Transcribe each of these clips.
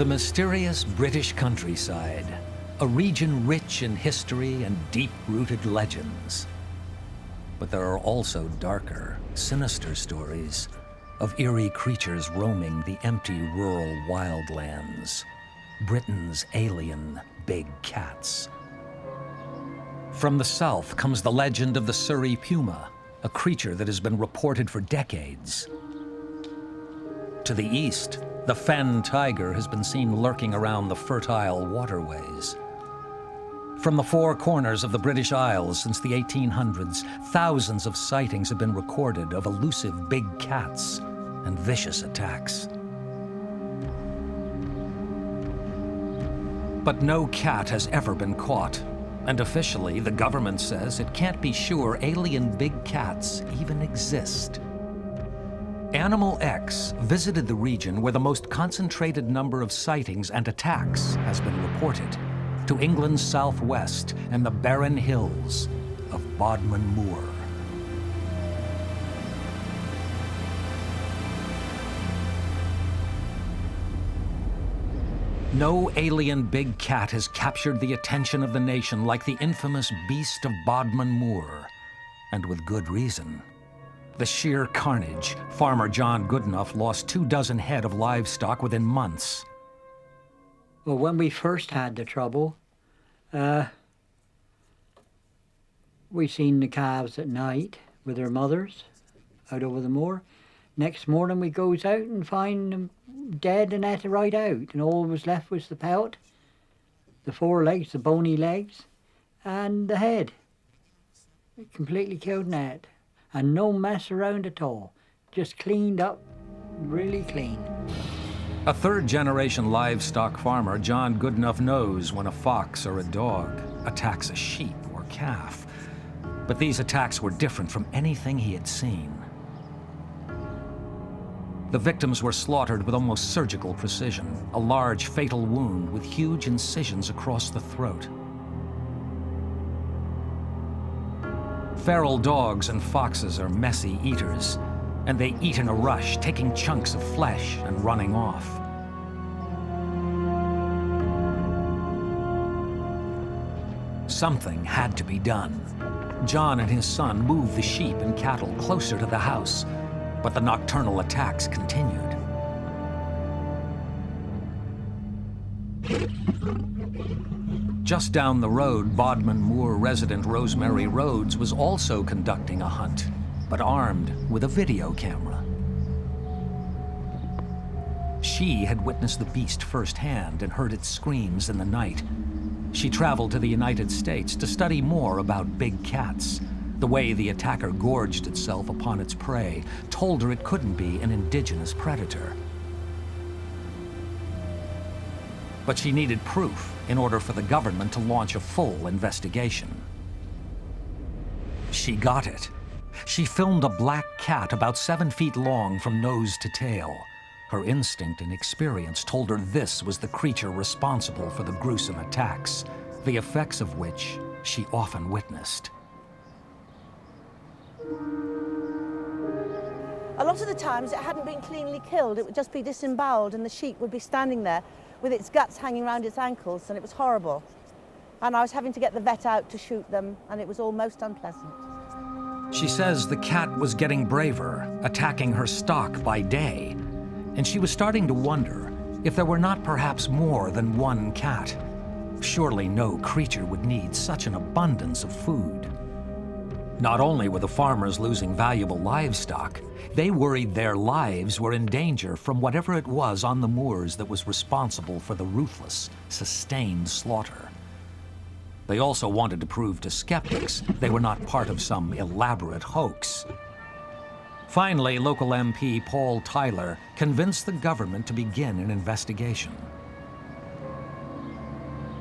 The mysterious British countryside, a region rich in history and deep-rooted legends. But there are also darker, sinister stories of eerie creatures roaming the empty rural wildlands. Britain's alien big cats. From the south comes the legend of the Surrey puma, a creature that has been reported for decades. To the east, the fen tiger has been seen lurking around the fertile waterways. From the four corners of the British Isles since the 1800s, thousands of sightings have been recorded of elusive big cats and vicious attacks. But no cat has ever been caught, and officially the government says it can't be sure alien big cats even exist. Animal X visited the region where the most concentrated number of sightings and attacks has been reported, to England's southwest and the barren hills of Bodmin Moor. No alien big cat has captured the attention of the nation like the infamous beast of Bodmin Moor, and with good reason. The sheer carnage, farmer John Goodenough lost 24 head of livestock within months. Well, when we first had the trouble, we seen the calves at night with their mothers out over the moor. Next morning we goes out and find them dead and at right out, and all was left was the pelt, the four legs, the bony legs, and the head. Completely killed and ate. And no mess around at all. Just cleaned up, really clean. A third-generation livestock farmer, John Goodenough knows when a fox or a dog attacks a sheep or calf. But these attacks were different from anything he had seen. The victims were slaughtered with almost surgical precision, a large fatal wound with huge incisions across the throat. Feral dogs and foxes are messy eaters, and they eat in a rush, taking chunks of flesh and running off. Something had to be done. John and his son moved the sheep and cattle closer to the house, but the nocturnal attacks continued. Just down the road, Bodmin Moor resident Rosemary Rhodes was also conducting a hunt, but armed with a video camera. She had witnessed the beast firsthand and heard its screams in the night. She traveled to the United States to study more about big cats. The way the attacker gorged itself upon its prey told her it couldn't be an indigenous predator. But she needed proof in order for the government to launch a full investigation. She got it. She filmed a black cat about 7 feet long from nose to tail. Her instinct and experience told her this was the creature responsible for the gruesome attacks, the effects of which she often witnessed. A lot of the times it hadn't been cleanly killed, it would just be disemboweled and the sheep would be standing there with its guts hanging around its ankles, and it was horrible. And I was having to get the vet out to shoot them, and it was all most unpleasant. She says the cat was getting braver, attacking her stock by day, and she was starting to wonder if there were not perhaps more than one cat. Surely no creature would need such an abundance of food. Not only were the farmers losing valuable livestock, they worried their lives were in danger from whatever it was on the moors that was responsible for the ruthless, sustained slaughter. They also wanted to prove to skeptics they were not part of some elaborate hoax. Finally, local MP Paul Tyler convinced the government to begin an investigation.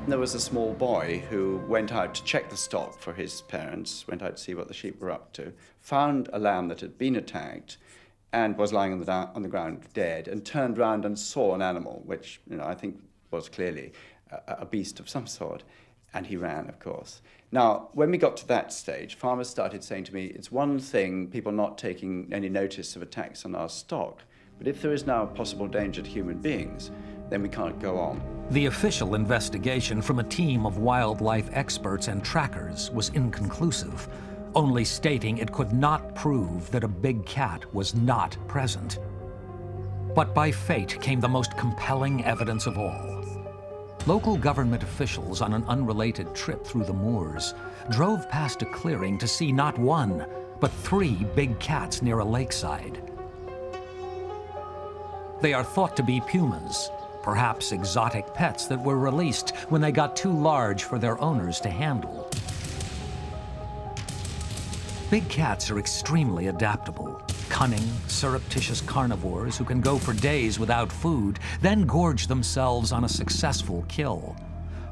There was a small boy who went out to check the stock for his parents, went out to see what the sheep were up to, found a lamb that had been attacked and was lying on the ground dead, and turned round and saw an animal, which I think was clearly a beast of some sort, and he ran, of course. Now, when we got to that stage, farmers started saying to me, it's one thing people not taking any notice of attacks on our stock, But if there is now a possible danger to human beings, then we can't go on. The official investigation from a team of wildlife experts and trackers was inconclusive, only stating it could not prove that a big cat was not present. But by fate came the most compelling evidence of all. Local government officials on an unrelated trip through the moors drove past a clearing to see not one, but 3 big cats near a lakeside. They are thought to be pumas, perhaps exotic pets that were released when they got too large for their owners to handle. Big cats are extremely adaptable, cunning, surreptitious carnivores who can go for days without food, then gorge themselves on a successful kill.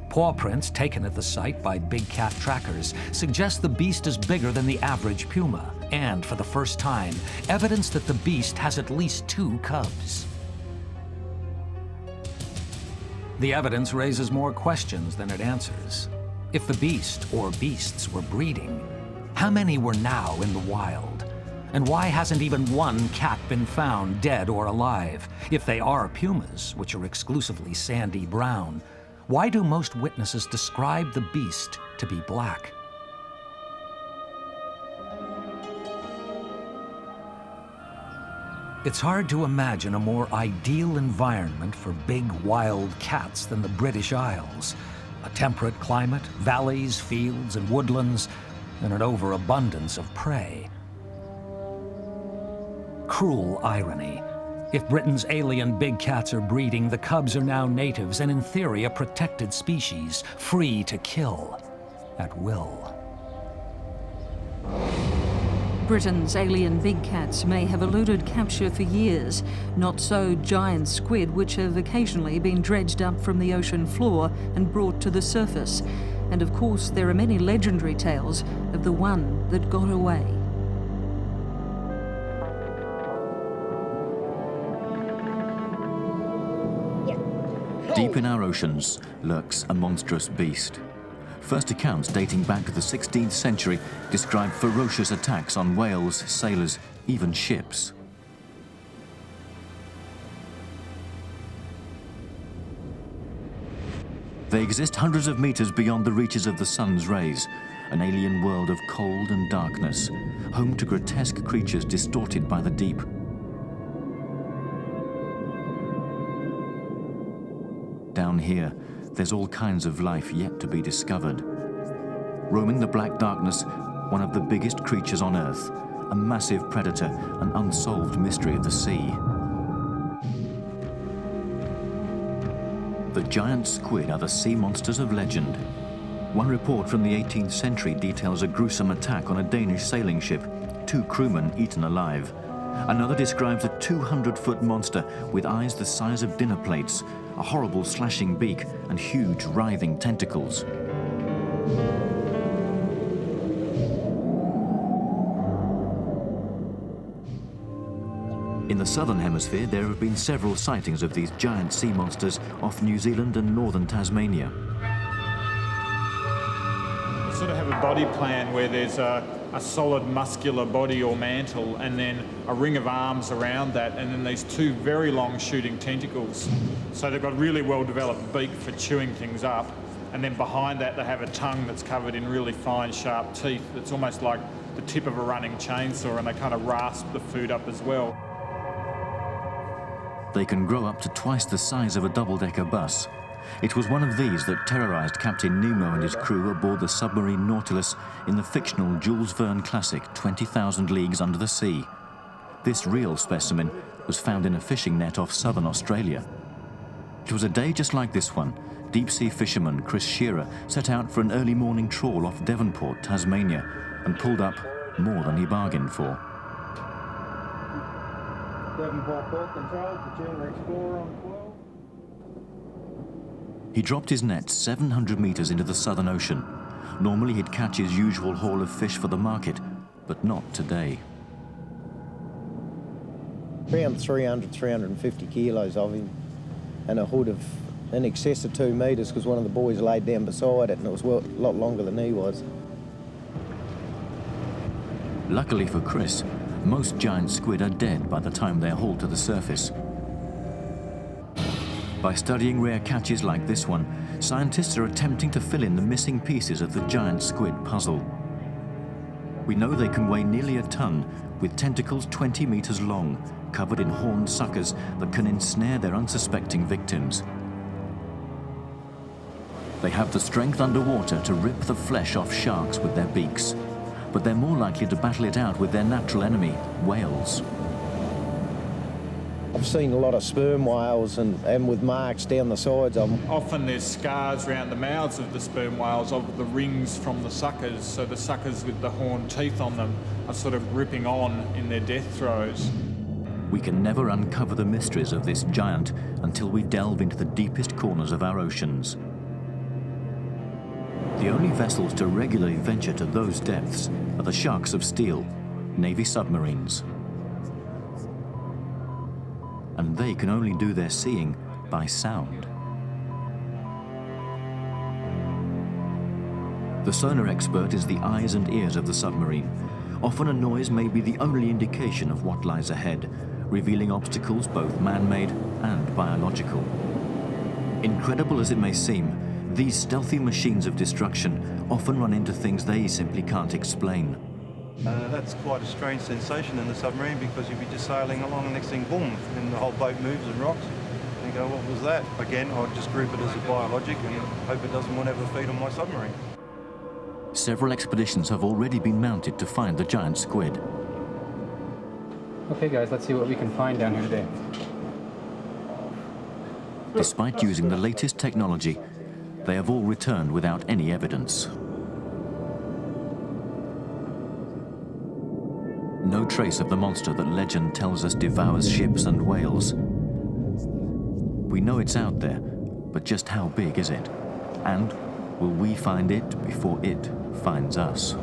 Paw prints taken at the site by big cat trackers suggest the beast is bigger than the average puma, and for the first time, evidence that the beast has at least 2 cubs. The evidence raises more questions than it answers. If the beast or beasts were breeding, how many were now in the wild? And why hasn't even one cat been found dead or alive? If they are pumas, which are exclusively sandy brown, why do most witnesses describe the beast to be black? It's hard to imagine a more ideal environment for big wild cats than the British Isles. A temperate climate, valleys, fields, and woodlands, and an overabundance of prey. Cruel irony. If Britain's alien big cats are breeding, the cubs are now natives and in theory a protected species, free to kill at will. Britain's alien big cats may have eluded capture for years, not so giant squid, which have occasionally been dredged up from the ocean floor and brought to the surface. And of course, there are many legendary tales of the one that got away. Deep in our oceans lurks a monstrous beast. First accounts dating back to the 16th century describe ferocious attacks on whales, sailors, even ships. They exist hundreds of meters beyond the reaches of the sun's rays, an alien world of cold and darkness, home to grotesque creatures distorted by the deep. Down here, there's all kinds of life yet to be discovered. Roaming the black darkness, one of the biggest creatures on Earth, a massive predator, an unsolved mystery of the sea. The giant squid are the sea monsters of legend. One report from the 18th century details a gruesome attack on a Danish sailing ship, 2 crewmen eaten alive. Another describes a 200-foot monster with eyes the size of dinner plates, a horrible slashing beak, and huge writhing tentacles. In the southern hemisphere, there have been several sightings of these giant sea monsters off New Zealand and northern Tasmania. We sort of have a body plan where there's a solid muscular body or mantle and then a ring of arms around that, and then these 2 very long shooting tentacles. So they've got really well developed beak for chewing things up, and then behind that they have a tongue that's covered in really fine sharp teeth. It's almost like the tip of a running chainsaw, and they kind of rasp the food up as well. They can grow up to twice the size of a double-decker bus. It was one of these that terrorized Captain Nemo and his crew aboard the submarine Nautilus in the fictional Jules Verne classic 20,000 Leagues Under the Sea. This real specimen was found in a fishing net off southern Australia. It was a day just like this one. Deep-sea fisherman Chris Shearer set out for an early morning trawl off Devonport, Tasmania, and pulled up more than he bargained for. Devonport Port Control, Fortuna Explorer on 12. He dropped his nets 700 meters into the Southern Ocean. Normally he'd catch his usual haul of fish for the market, but not today. Around 300, 350 kilos of him, and a hood of in excess of 2 metres, because one of the boys laid down beside it and it was a lot longer than he was. Luckily for Chris, most giant squid are dead by the time they're hauled to the surface. By studying rare catches like this one, scientists are attempting to fill in the missing pieces of the giant squid puzzle. We know they can weigh nearly a ton, with tentacles 20 meters long, covered in horned suckers that can ensnare their unsuspecting victims. They have the strength underwater to rip the flesh off sharks with their beaks, but they're more likely to battle it out with their natural enemy, whales. I've seen a lot of sperm whales and with marks down the sides of them. Often there's scars around the mouths of the sperm whales of the rings from the suckers, so the suckers with the horned teeth on them are sort of gripping on in their death throes. We can never uncover the mysteries of this giant until we delve into the deepest corners of our oceans. The only vessels to regularly venture to those depths are the sharks of steel, Navy submarines. And they can only do their seeing by sound. The sonar expert is the eyes and ears of the submarine. Often a noise may be the only indication of what lies ahead, revealing obstacles both man-made and biological. Incredible as it may seem, these stealthy machines of destruction often run into things they simply can't explain. That's quite a strange sensation in the submarine, because you'd be just sailing along and next thing, boom, and the whole boat moves and rocks. And you go, what was that? Again, I'd just group it as a biologic and hope it doesn't want to have a feed on my submarine. Several expeditions have already been mounted to find the giant squid. Okay guys, let's see what we can find down here today. Despite using the latest technology, they have all returned without any evidence. No trace of the monster that legend tells us devours ships and whales. We know it's out there, but just how big is it? And will we find it before it finds us?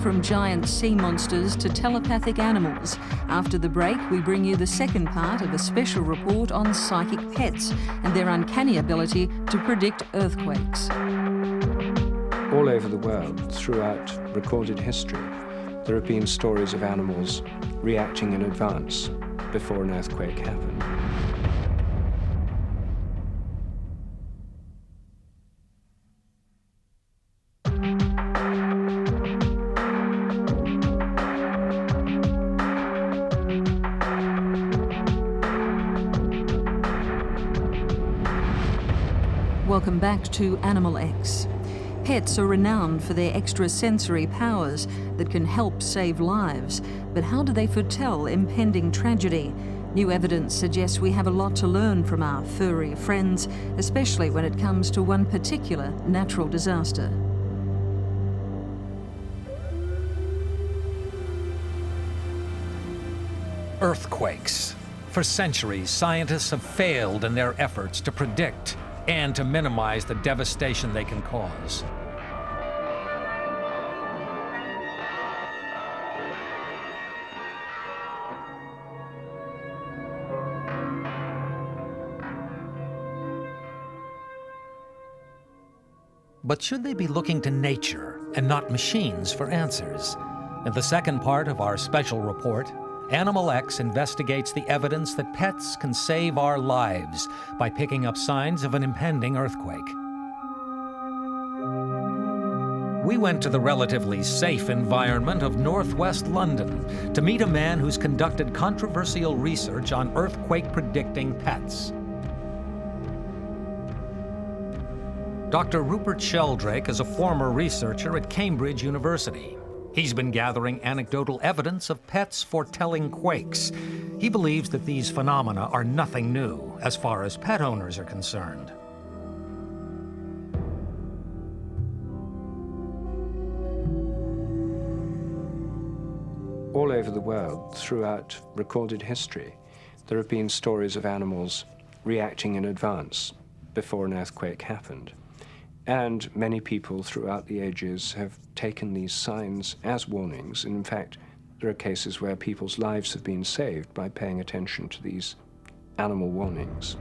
From giant sea monsters to telepathic animals. After the break, we bring you the second part of a special report on psychic pets and their uncanny ability to predict earthquakes. All over the world, throughout recorded history, there have been stories of animals reacting in advance before an earthquake happened. Welcome back to Animal X. Pets are renowned for their extrasensory powers that can help save lives. But how do they foretell impending tragedy? New evidence suggests we have a lot to learn from our furry friends, especially when it comes to one particular natural disaster. Earthquakes. For centuries, scientists have failed in their efforts to predict and to minimize the devastation they can cause. But should they be looking to nature and not machines for answers? In the second part of our special report, Animal X investigates the evidence that pets can save our lives by picking up signs of an impending earthquake. We went to the relatively safe environment of northwest London to meet a man who's conducted controversial research on earthquake-predicting pets. Dr. Rupert Sheldrake is a former researcher at Cambridge University. He's been gathering anecdotal evidence of pets foretelling quakes. He believes that these phenomena are nothing new as far as pet owners are concerned. All over the world, throughout recorded history, there have been stories of animals reacting in advance before an earthquake happened. And many people throughout the ages have taken these signs as warnings. And in fact, there are cases where people's lives have been saved by paying attention to these animal warnings.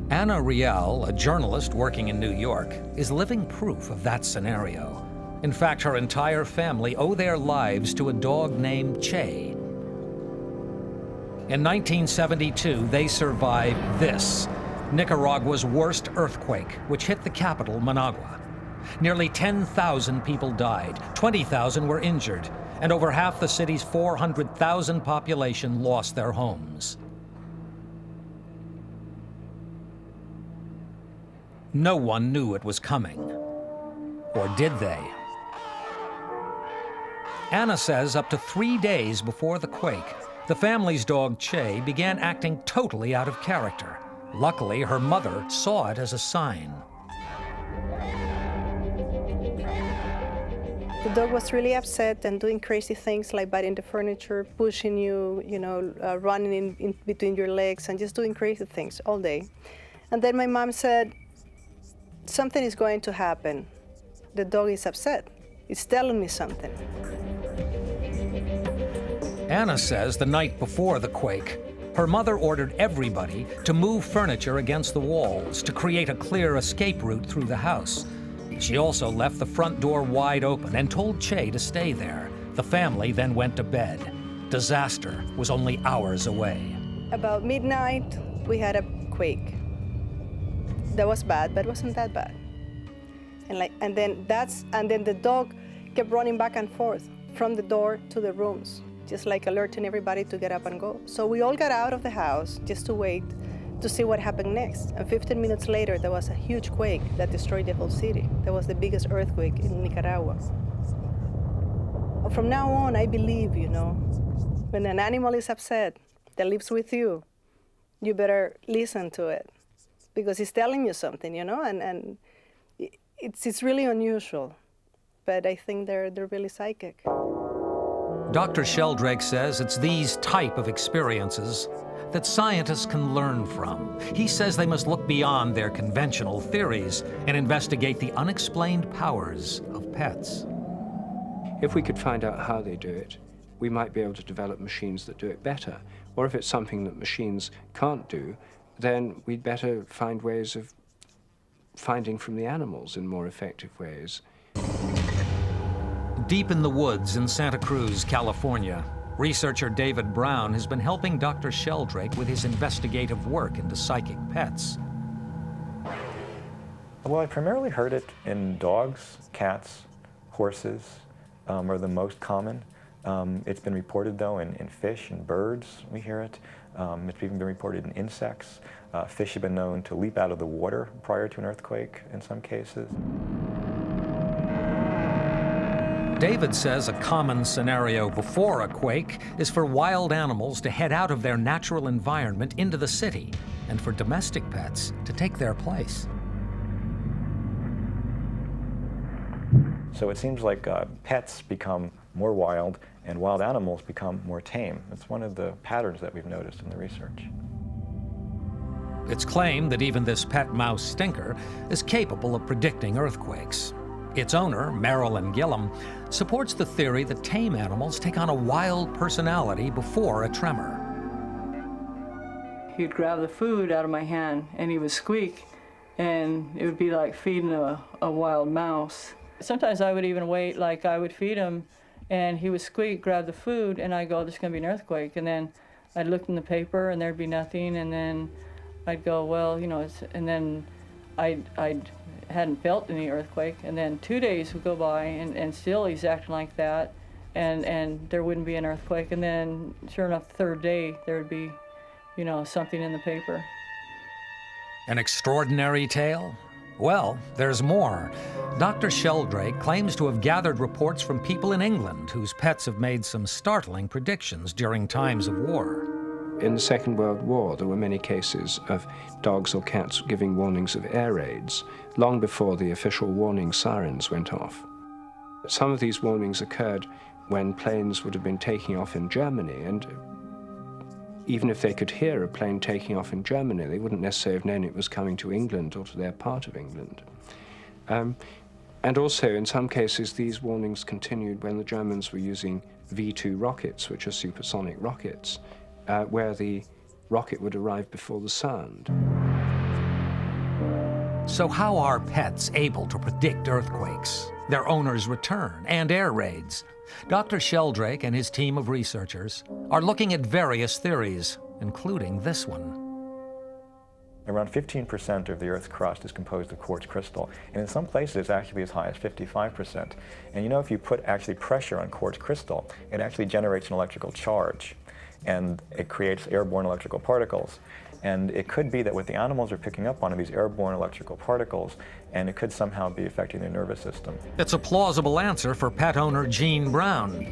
Anna Riel, a journalist working in New York, is living proof of that scenario. In fact, her entire family owe their lives to a dog named Che. In 1972, they survived this, Nicaragua's worst earthquake, which hit the capital, Managua. Nearly 10,000 people died, 20,000 were injured, and over half the city's 400,000 population lost their homes. No one knew it was coming. Or did they? Anna says up to 3 days before the quake, the family's dog Che began acting totally out of character. Luckily, her mother saw it as a sign. The dog was really upset and doing crazy things like biting the furniture, pushing you, running in between your legs and just doing crazy things all day. And then my mom said, something is going to happen. The dog is upset. It's telling me something. Anna says the night before the quake, her mother ordered everybody to move furniture against the walls to create a clear escape route through the house. She also left the front door wide open and told Che to stay there. The family then went to bed. Disaster was only hours away. About midnight, we had a quake. That was bad, but it wasn't that bad. And then the dog kept running back and forth from the door to the rooms, just like alerting everybody to get up and go. So we all got out of the house just to wait to see what happened next. And 15 minutes later, there was a huge quake that destroyed the whole city. That was the biggest earthquake in Nicaragua. From now on, I believe, when an animal is upset that lives with you, you better listen to it because it's telling you something, and it's really unusual. But I think they're really psychic. Dr. Sheldrake says it's these type of experiences that scientists can learn from. He says they must look beyond their conventional theories and investigate the unexplained powers of pets. If we could find out how they do it, we might be able to develop machines that do it better. Or if it's something that machines can't do, then we'd better find ways of finding from the animals in more effective ways. Deep in the woods in Santa Cruz, California, researcher David Brown has been helping Dr. Sheldrake with his investigative work into psychic pets. Well, I primarily heard it in dogs, cats, horses are the most common. It's been reported, though, in fish and birds, we hear it. It's even been reported in insects. Fish have been known to leap out of the water prior to an earthquake in some cases. David says a common scenario before a quake is for wild animals to head out of their natural environment into the city, and for domestic pets to take their place. So it seems like pets become more wild and wild animals become more tame. That's one of the patterns that we've noticed in the research. It's claimed that even this pet mouse Stinker is capable of predicting earthquakes. Its owner, Marilyn Gillum, supports the theory that tame animals take on a wild personality before a tremor. He'd grab the food out of my hand and he would squeak, and it would be like feeding a wild mouse. Sometimes I would even wait, like I would feed him and he would squeak, grab the food, and I'd go, there's gonna be an earthquake. And then I'd look in the paper and there'd be nothing, and then I'd go, well, and then I hadn't felt any earthquake, and then 2 days would go by and still he's acting like that, and there wouldn't be an earthquake, and then sure enough, the third day there would be, something in the paper. An extraordinary tale? Well, there's more. Dr. Sheldrake claims to have gathered reports from people in England whose pets have made some startling predictions during times of war. In the Second World War, there were many cases of dogs or cats giving warnings of air raids long before the official warning sirens went off. Some of these warnings occurred when planes would have been taking off in Germany, and even if they could hear a plane taking off in Germany, they wouldn't necessarily have known it was coming to England or to their part of England. And also, in some cases, these warnings continued when the Germans were using V-2 rockets, which are supersonic rockets, where the rocket would arrive before the sound. So how are pets able to predict earthquakes? their owners' return, and air raids. Dr. Sheldrake and his team of researchers are looking at various theories, including this one. Around 15% of the Earth's crust is composed of quartz crystal, and in some places it's actually as high as 55%. And you know, if you put actually pressure on quartz crystal, it actually generates an electrical charge, and it creates airborne electrical particles. And it could be that what the animals are picking up on are these airborne electrical particles, and it could somehow be affecting their nervous system. It's a plausible answer for pet owner Jean Brown.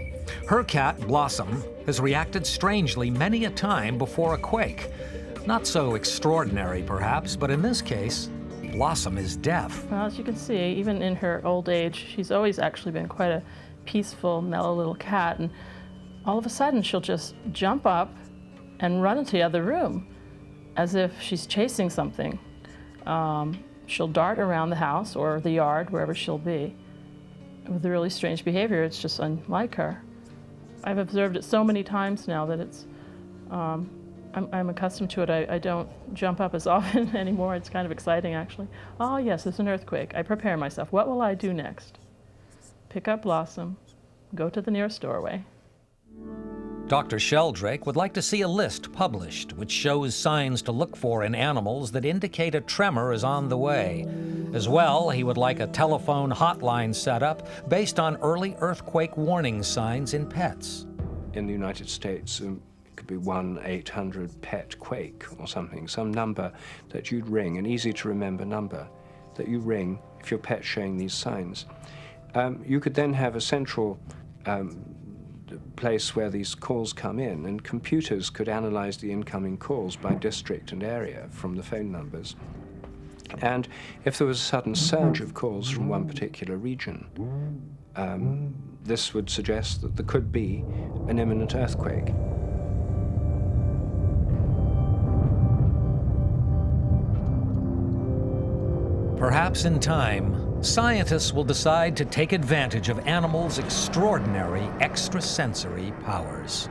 Her cat, Blossom, has reacted strangely many a time before a quake. Not so extraordinary, perhaps, but in this case, Blossom is deaf. Well, as you can see, even in her old age, she's always actually been quite a peaceful, mellow little cat, and all of a sudden she'll just jump up and run into the other room as if she's chasing something. She'll dart around the house or the yard, wherever she'll be, with a really strange behavior. It's just unlike her. I've observed it so many times now that it's, I'm accustomed to it. I don't jump up as often anymore. It's kind of exciting, actually. Oh, yes, there's an earthquake. I prepare myself. What will I do next? Pick up Blossom, go to the nearest doorway. Dr. Sheldrake would like to see a list published which shows signs to look for in animals that indicate a tremor is on the way. As well, he would like a telephone hotline set up based on early earthquake warning signs in pets. In the United States, it could be 1-800-PET-QUAKE or something, some number that you'd ring, an easy-to-remember number that you ring if your pet's showing these signs. You could then have a central place where these calls come in, and computers could analyze the incoming calls by district and area from the phone numbers. And if there was a sudden surge of calls from one particular region, this would suggest that there could be an imminent earthquake. Perhaps in time, scientists will decide to take advantage of animals' extraordinary extrasensory powers.